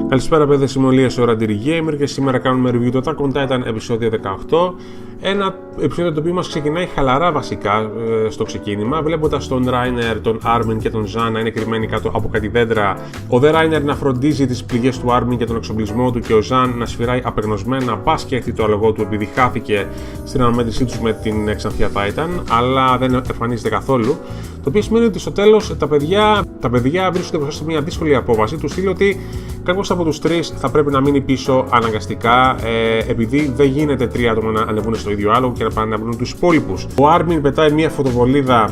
Καλησπέρα παιδες, είμαι ο Λίας, ο Randy Gamer και σήμερα κάνουμε review το Attack on Titan επεισόδιο 18. Ένα επεισόδιο το οποίο μας ξεκινάει χαλαρά βασικά στο ξεκίνημα, βλέποντας τον Reiner, τον Armin και τον Zan να είναι κρυμμένοι κάτω από κάτι δέντρα. Ο The Reiner να φροντίζει τις πληγές του Armin και τον εξοπλισμό του και ο Zan να σφυράει απεγνωσμένα, πας και έρθει το άλογο του επειδή χάθηκε στην αναμέτρησή τους με την Ξανθιά Titan, αλλά δεν εμφανίζεται καθόλου. Το οποίο σημαίνει ότι στο τέλος τα παιδιά βρίσκονται μπροστά σε μια δύσκολη απόφαση του στυλ ότι κάποιος από τους τρεις θα πρέπει να μείνει πίσω αναγκαστικά, επειδή δεν γίνεται τρία άτομα να ανεβούν στο ίδιο άλογο και να πάνε να βρουν τους υπόλοιπους. Ο Armin πετάει μια φωτοβολίδα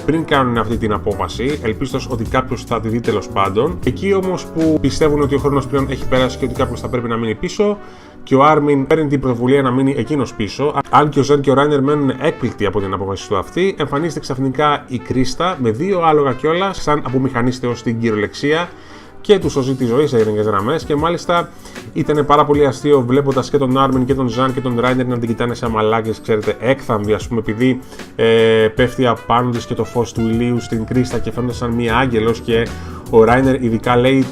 πριν κάνουν αυτή την απόφαση, ελπίζοντας ότι κάποιος θα τη δει τέλος πάντων. Εκεί όμως που πιστεύουν ότι ο χρόνος πλέον έχει περάσει και ότι κάποιος θα πρέπει να μείνει πίσω, και ο Armin παίρνει την πρωτοβουλία να μείνει εκείνος πίσω. Αν και ο Zan και ο Reiner μένουν έκπληκτοι από την απόφαση του αυτή, εμφανίζεται ξαφνικά η Κρίστα με δύο άλογα κιόλας, σαν απομηχανίστεως στην κυριολεξία, και του σώζει τη ζωή σε γενικές γραμμές. Και μάλιστα ήταν πάρα πολύ αστείο βλέποντας και τον Armin και τον Zan και τον Reiner να την κοιτάνε σαν μαλάκες, ξέρετε, έκθαμβοι, ας πούμε, επειδή πέφτει απάνω της και το φως του ηλίου στην Κρίστα και φαίνεται σαν μία άγγελος. Και ο Reiner ειδικά λέει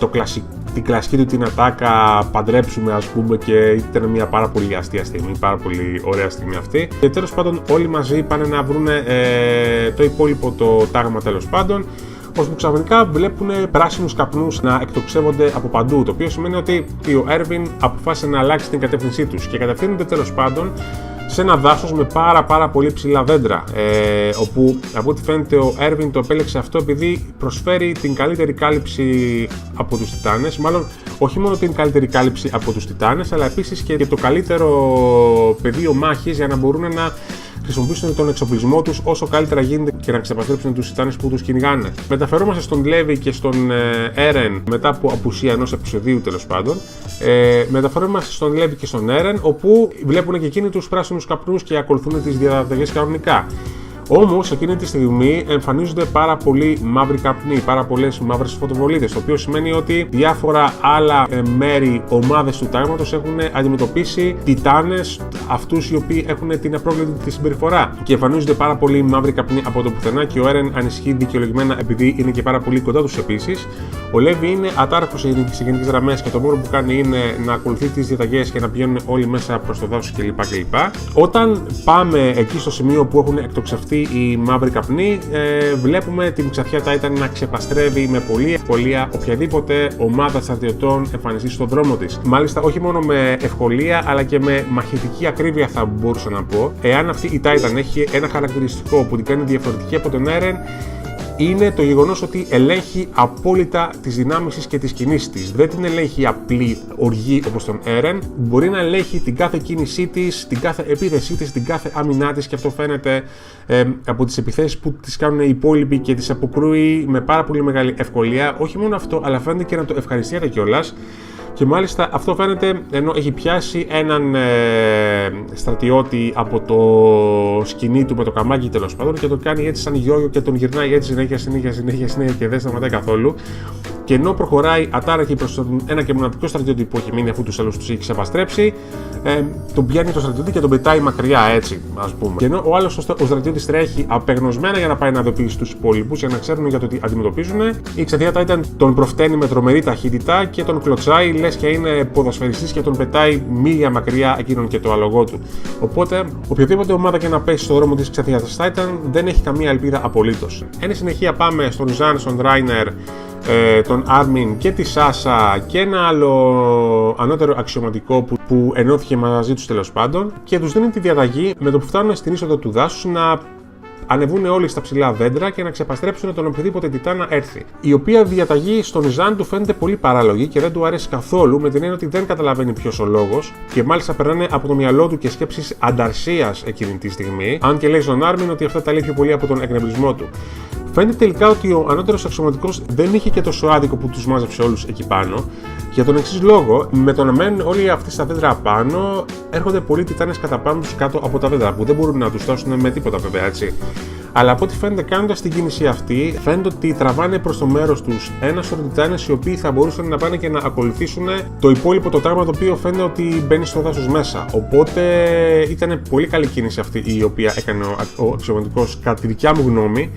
την κλασική του την ατάκα παντρέψουμε, ας πούμε, και ήταν μια πάρα πολύ αστεία στιγμή, πάρα πολύ ωραία στιγμή αυτή. Και τέλος πάντων όλοι μαζί πάνε να βρουν το υπόλοιπο το τάγμα τέλος πάντων, ώσπου ξαφνικά βλέπουν πράσινους καπνούς να εκτοξεύονται από παντού, το οποίο σημαίνει ότι ο Erwin αποφάσισε να αλλάξει την κατεύθυνσή τους και κατευθύνονται τέλος πάντων σε ένα δάσος με πάρα πολύ ψηλά δέντρα, όπου από ό,τι φαίνεται ο Erwin το επέλεξε αυτό επειδή προσφέρει την καλύτερη κάλυψη από τους Τιτάνες, μάλλον όχι μόνο την καλύτερη κάλυψη από τους Τιτάνες, αλλά επίσης και το καλύτερο πεδίο μάχης για να μπορούν να χρησιμοποιήσουν τον εξοπλισμό τους όσο καλύτερα γίνεται και να ξεπαστρέψουν τους Τιτάνες που τους κυνηγάνε. Μεταφερόμαστε στον Levi και στον Eren μετά από απουσία ενός επεισοδίου τέλος πάντων. Μεταφερόμαστε στον Levi και στον Eren, όπου βλέπουν και εκείνοι τους πράσινους καπνούς και ακολουθούν τις διαταγές κανονικά. Όμως εκείνη τη στιγμή εμφανίζονται πάρα πολλοί μαύροι καπνοί, πάρα πολλές μαύρες φωτοβολίδες, το οποίο σημαίνει ότι διάφορα άλλα μέρη, ομάδες του τάγματος έχουν αντιμετωπίσει Τιτάνες, αυτούς οι οποίοι έχουν την απρόβλεπτη τη συμπεριφορά. Και εμφανίζονται πάρα πολλοί μαύροι καπνοί από το πουθενά και ο Eren ανησυχεί δικαιολογημένα επειδή είναι και πάρα πολύ κοντά τους επίσης. Ο Levi είναι ατάραχος σε γενικές γραμμές και το μόνο που κάνει είναι να ακολουθεί τις διαταγές και να πηγαίνουν όλοι μέσα προς το δάσος κλπ. Όταν πάμε εκεί στο σημείο που έχουν εκτοξευτεί οι μαύροι καπνοί, βλέπουμε την Ξανθιά Titan να ξεπαστρεύει με πολλή ευκολία οποιαδήποτε ομάδα στρατιωτών εμφανιστεί στον δρόμο της. Μάλιστα, όχι μόνο με ευκολία, αλλά και με μαχητική ακρίβεια, θα μπορούσα να πω. Εάν αυτή η Titan έχει ένα χαρακτηριστικό που την κάνει διαφορετική από τον Eren, είναι το γεγονός ότι ελέγχει απόλυτα τις δυνάμεις της και τις κινήσεις της. Δεν την ελέγχει απλή οργή όπως τον Eren. Μπορεί να ελέγχει την κάθε κίνησή της, την κάθε επίθεσή της, την κάθε άμυνά της, και αυτό φαίνεται από τις επιθέσεις που τις κάνουν οι υπόλοιποι και τις αποκρούει με πάρα πολύ μεγάλη ευκολία. Όχι μόνο αυτό, αλλά φαίνεται και να το ευχαριστιέται κιόλας. Και μάλιστα αυτό φαίνεται ενώ έχει πιάσει έναν στρατιώτη από το σκηνή του με το καμάκι τέλος πάντων και το κάνει έτσι σαν γιόγιο και τον γυρνάει έτσι συνέχεια και δεν σταματάει καθόλου. Και ενώ προχωράει ατάραχη προς τον ένα και μοναδικό στρατιώτη που έχει μείνει αφού τους άλλους τους έχει ξεπαστρέψει, τον πιάνει το στρατιώτη και τον πετάει μακριά, έτσι ας πούμε. Και ενώ ο άλλος ο στρατιώτης τρέχει απεγνωσμένα για να πάει να ειδοποιήσει τους υπόλοιπους για να ξέρουν για το τι αντιμετωπίζουν, η Ξανθιά Titan τον προφταίνει με τρομερή ταχύτητα και τον κλωτσάει, λες και είναι ποδοσφαιριστής, και τον πετάει μίλια μακριά εκείνον και το άλογό του. Οπότε, οποιαδήποτε ομάδα και να πέσει στο δρόμο της Ξανθιάς Titan δεν έχει καμία ελπίδα απολύτως. Εν συνεχεία πάμε στον Zan, στον Reiner, τον Armin και τη Sasha και ένα άλλο ανώτερο αξιωματικό που ενώθηκε μαζί τους τέλος πάντων, και τους δίνει τη διαταγή με το που φτάνουν στην είσοδο του δάσους να ανεβούν όλοι στα ψηλά δέντρα και να ξεπαστρέψουν τον οποιοδήποτε Τιτάνα έρθει. Η οποία διαταγή στον Zan του φαίνεται πολύ παράλογη και δεν του αρέσει καθόλου, με την έννοια ότι δεν καταλαβαίνει ποιος ο λόγος, και μάλιστα περνάνε από το μυαλό του και σκέψεις ανταρσίας εκείνη τη στιγμή, αν και λέει στον Armin ότι αυτά τα λέει πιο πολύ από τον εκνευρισμό του. Φαίνεται τελικά ότι ο ανώτερος αξιωματικός δεν είχε και τόσο άδικο που τους μάζεψε όλους εκεί πάνω, για τον εξής λόγο: με το να μένουν όλοι αυτοί στα δέντρα πάνω, έρχονται πολλοί Τιτάνες κατά πάνω τους κάτω από τα δέντρα, που δεν μπορούν να τους φτάσουν με τίποτα, βέβαια, έτσι. Αλλά από ό,τι φαίνεται, κάνοντας την κίνηση αυτή, φαίνεται ότι τραβάνε προς το μέρος τους ένα σωρό Τιτάνες οι οποίοι θα μπορούσαν να πάνε και να ακολουθήσουν το υπόλοιπο το τάγμα, το οποίο φαίνεται ότι μπαίνει στο δάσος μέσα. Οπότε ήταν πολύ καλή κίνηση αυτή η οποία έκανε ο αξιωματικός, κατά τη δικιά μου γνώμη,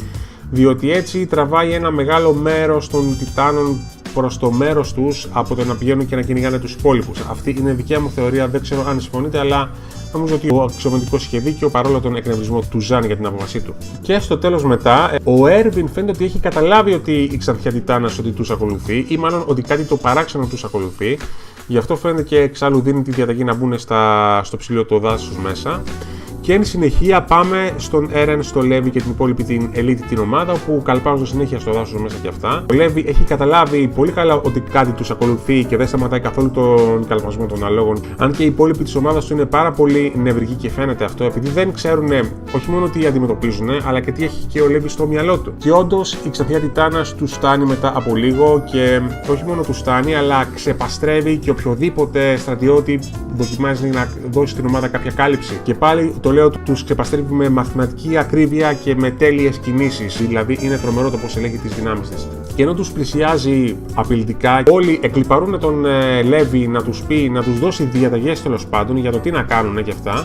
διότι έτσι τραβάει ένα μεγάλο μέρος των Τιτάνων προς το μέρος τους από το να πηγαίνουν και να κυνηγάνε τους υπόλοιπους. Αυτή είναι δικιά μου θεωρία, δεν ξέρω αν συμφωνείτε, αλλά νομίζω ότι ο αξιωματικός είχε δίκιο παρόλο τον εκνευρισμό του Ζαν για την απόφασή του. Και στο τέλος μετά, ο Έρβιν φαίνεται ότι έχει καταλάβει ότι η Ξανθιά Τιτάνας ότι τους ακολουθεί, ή μάλλον ότι κάτι το παράξενο τους ακολουθεί. Γι' αυτό φαίνεται και εξάλλου δίνει τη διαταγή να μπουν στο ψηλό το δάσος μέσα. Και εν συνεχεία πάμε στον Έρεν, στο Λέβι και την υπόλοιπη την Elite την ομάδα, όπου καλπάζουν συνέχεια στο δάσος μέσα και αυτά. Ο Λέβι έχει καταλάβει πολύ καλά ότι κάτι τους ακολουθεί και δεν σταματάει καθόλου τον καλπασμό των αλόγων. Αν και οι υπόλοιποι της ομάδας του είναι πάρα πολύ νευρικοί και φαίνεται αυτό, επειδή δεν ξέρουν όχι μόνο τι αντιμετωπίζουν, αλλά και τι έχει και ο Λέβι στο μυαλό του. Και όντως η Ξανθιά Τιτάνας τους φτάνει μετά από λίγο και όχι μόνο τους φτάνει, αλλά ξεπαστρεύει και οποιοδήποτε στρατιώτη δοκιμάζει να δώσει στην ομάδα κάποια κάλυψη. Και πάλι το λέω, τους ξεπαστρέφει με μαθηματική ακρίβεια και με τέλειες κινήσεις. Δηλαδή είναι τρομερό το πώς ελέγχει τις δυνάμεις της. Και ενώ τους πλησιάζει απειλητικά, όλοι εκλιπαρούν τον Λέβι να τους πει, να τους δώσει διαταγές τέλος πάντων για το τι να κάνουν και αυτά.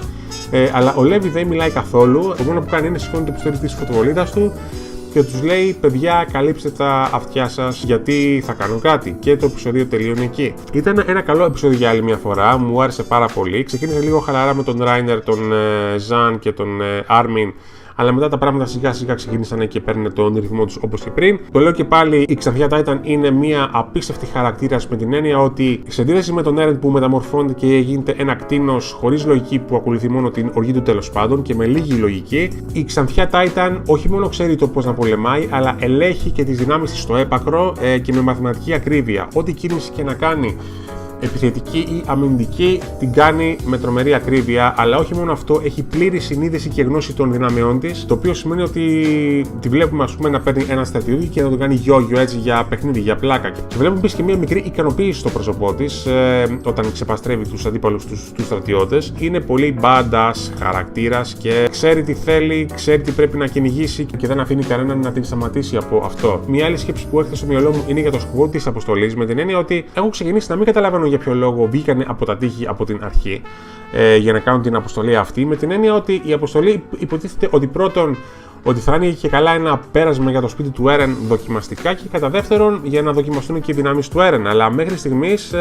Αλλά ο Λέβι δεν μιλάει καθόλου. Το μόνο που κάνει είναι σηκώνει το πιστόλι της φωτοβολίδας του και τους λέει: παιδιά, καλύψτε τα αυτιά σας γιατί θα κάνω κάτι. Και το επεισόδιο τελείωνε εκεί. Ήταν ένα καλό επεισόδιο για άλλη μια φορά, μου άρεσε πάρα πολύ. Ξεκίνησε λίγο χαλαρά με τον Ράινερ, τον Ζαν και τον Άρμιν, αλλά μετά τα πράγματα σιγά σιγά ξεκίνησαν και παίρνουν τον ρυθμό τους όπως και πριν. Το λέω και πάλι, η Ξανθιά Titan είναι μια απίστευτη χαρακτήρας με την έννοια ότι σε αντίθεση με τον Έρεν που μεταμορφώνεται και γίνεται ένα κτήνος χωρίς λογική που ακολουθεί μόνο την οργή του τέλος πάντων και με λίγη λογική, η Ξανθιά Titan όχι μόνο ξέρει το πώς να πολεμάει, αλλά ελέγχει και τις δυνάμεις της στο έπακρο και με μαθηματική ακρίβεια. Ό,τι κίνηση και να κάνει, επιθετική ή αμυντική, την κάνει με τρομερή ακρίβεια, αλλά όχι μόνο αυτό, έχει πλήρη συνείδηση και γνώση των δυνάμεών της, το οποίο σημαίνει ότι τη βλέπουμε ας πούμε να παίρνει ένα στρατιώτη και να το κάνει γιόγιο έτσι για παιχνίδι, για πλάκα. Και βλέπουμε επίσης και μια μικρή ικανοποίηση στο πρόσωπό της όταν ξεπαστρεύει τους αντίπαλους τους στρατιώτες. Είναι πολύ badass χαρακτήρας και ξέρει τι θέλει, ξέρει τι πρέπει να κυνηγήσει και δεν αφήνει κανέναν να την σταματήσει από αυτό. Μια άλλη σκέψη που έρχεται στο μυαλό μου είναι για το σκοπό της αποστολής, με την έννοια ότι έχω ξεκινήσει να μην καταλαβαίνω για ποιο λόγο βγήκανε από τα τείχη από την αρχή για να κάνουν την αποστολή αυτή, με την έννοια ότι η αποστολή υποτίθεται ότι πρώτον ότι θα είναι και καλά ένα πέρασμα για το σπίτι του Έρεν δοκιμαστικά και κατά δεύτερον για να δοκιμαστούν και οι δυνάμεις του Έρεν, αλλά μέχρι στιγμής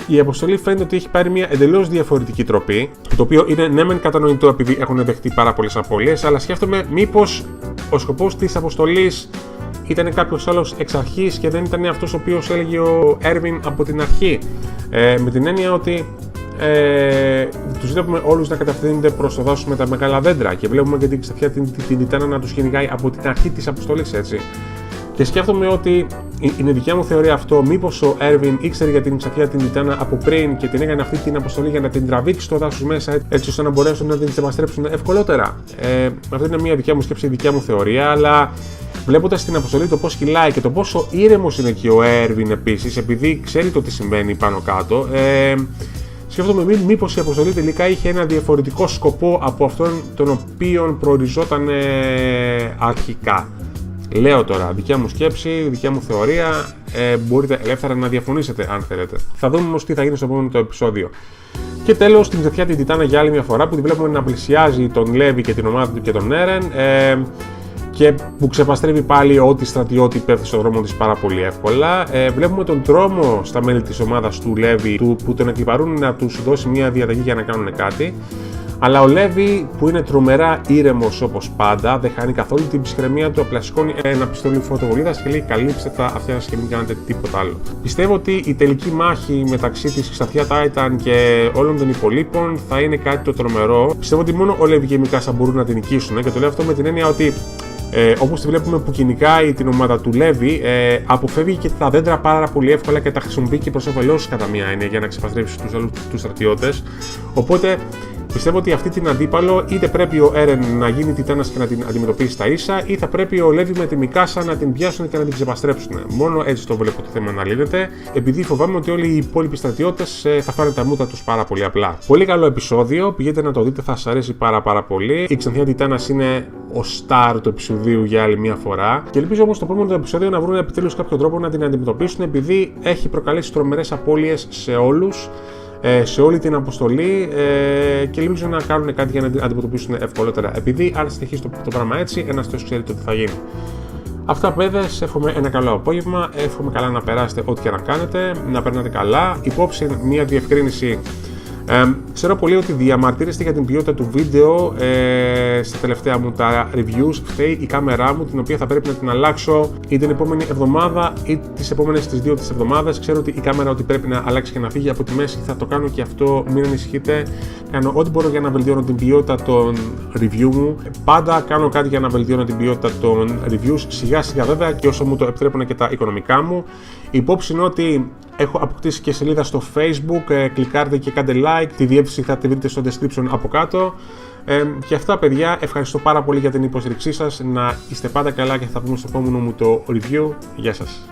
η αποστολή φαίνεται ότι έχει πάρει μια εντελώς διαφορετική τροπή, το οποίο είναι ναι μεν κατανοητό επειδή έχουν δεχτεί πάρα πολλές απώλειες, αλλά σκέφτομαι μήπως ο σκοπός της αποστολής ήταν κάποιος άλλος εξ αρχής και δεν ήταν αυτός ο οποίος έλεγε ο Έρβιν από την αρχή. Με την έννοια ότι τους βλέπουμε όλους να κατευθύνονται προς το δάσος με τα μεγάλα δέντρα και βλέπουμε και την Ξανθιά την Τιτάνα να τους κυνηγάει από την αρχή της αποστολής, έτσι. Και σκέφτομαι ότι είναι δικιά μου θεωρία αυτό, μήπως ο Έρβιν ήξερε για την Ξανθιά την Τιτάνα από πριν και την έκανε αυτή την αποστολή για να την τραβήξει στο δάσος μέσα, έτσι ώστε να μπορέσουν να την ξεπαστρέψουν ευκολότερα. Αυτή είναι μια δικιά μου σκέψη, δικιά μου θεωρία, αλλά βλέποντας την αποστολή το πώς κυλάει και το πόσο ήρεμος είναι και ο Έρβιν επίσης, επειδή ξέρει το τι συμβαίνει πάνω κάτω, σκέφτομαι μήπως η αποστολή τελικά είχε ένα διαφορετικό σκοπό από αυτόν τον οποίο προοριζόταν αρχικά. Λέω τώρα, δικιά μου σκέψη, δικιά μου θεωρία, μπορείτε ελεύθερα να διαφωνήσετε αν θέλετε. Θα δούμε όμως τι θα γίνει στο επόμενο το επεισόδιο. Και τέλος, την Ξανθιά την Τιτάνα για άλλη μια φορά που τη βλέπουμε να πλησιάζει τον Λέβι και την ομάδα του και τον Έρεν και που ξεπαστρεύει πάλι ό,τι στρατιώτη πέφτει στον δρόμο της πάρα πολύ εύκολα. Βλέπουμε τον τρόμο στα μέλη της ομάδας του Λέβι που τον εκλιπαρούν να τους δώσει μια διαταγή για να κάνουν κάτι. Αλλά ο Λέβι, που είναι τρομερά ήρεμος όπως πάντα, δεν χάνει καθόλου την ψυχραιμία του, απλά σηκώνει ένα πιστόλι φωτοβολίδας και λέει: καλύψτε τα αυτιά σας και μην κάνετε τίποτα άλλο. Πιστεύω ότι η τελική μάχη μεταξύ της Ξανθιά Titan και όλων των υπολείπων θα είναι κάτι το τρομερό. Πιστεύω ότι μόνο ο Λέβι και η Μικάσα μπορούν να την νικήσουν και το λέω αυτό με την έννοια ότι όπως τη βλέπουμε που κυνηγάει την ομάδα του Λέβι, αποφεύγει και τα δέντρα πάρα πολύ εύκολα και τα χρησιμοποιεί και προς όφελός κατά μία έννοια για να ξεπαστρέψει τους άλλους τους στρατιώτες. Οπότε πιστεύω ότι αυτή την αντίπαλο είτε πρέπει ο Έρεν να γίνει Τιτάνας και να την αντιμετωπίσει στα ίσα, ή θα πρέπει ο Λέβι με τη Μικάσα να την πιάσουν και να την ξεπαστρέψουν. Μόνο έτσι το βλέπω το θέμα να λύνεται, επειδή φοβάμαι ότι όλοι οι υπόλοιποι στρατιώτες θα φάνε τα μούτρα τους πάρα πολύ απλά. Πολύ καλό επεισόδιο, πηγαίνετε να το δείτε, θα σας αρέσει πάρα πολύ. Η Ξανθιά Τιτάνας είναι ο στάρ του επεισοδίου για άλλη μια φορά. Και ελπίζω όμως το επόμενο επεισόδιο να βρουν επιτέλους κάποιο τρόπο να την αντιμετωπίσουν, επειδή έχει προκαλέσει τρομερές απώλειες σε όλους, σε όλη την αποστολή και ελπίζω να κάνουν κάτι για να την αντιμετωπίσουν ευκολότερα. Επειδή αν συνεχίσει το πράγμα έτσι, ένας θεός ξέρει το τι θα γίνει. Αυτά παιδες, εύχομαι ένα καλό απόγευμα, εύχομαι καλά να περάσετε ό,τι και να κάνετε, να περνάτε καλά. Υπόψη μια διευκρίνηση. Ξέρω πολύ ότι διαμαρτύρεστε για την ποιότητα του βίντεο στα τελευταία μου τα reviews. Φταίει η κάμερά μου, την οποία θα πρέπει να την αλλάξω ή την επόμενη εβδομάδα ή τις επόμενες τις 2 τις εβδομάδες. Ξέρω ότι η κάμερα ότι πρέπει να αλλάξει και να φύγει από τη μέση. Θα το κάνω και αυτό, μην ανησυχείτε. Κάνω ό,τι μπορώ για να βελτιώνω την ποιότητα των review μου. Πάντα κάνω κάτι για να βελτιώνω την ποιότητα των reviews. Σιγά σιγά βέβαια και όσο μου το επιτρέπουν και τα οικονομικά μου. Υπόψη είναι ότι έχω αποκτήσει και σελίδα στο Facebook, κλικάρτε και κάντε like, τη διεύθυνση θα τη βρείτε στο description από κάτω. Και αυτά παιδιά, ευχαριστώ πάρα πολύ για την υποστήριξή σας, να είστε πάντα καλά και θα πούμε στο επόμενο μου το review. Γεια σας!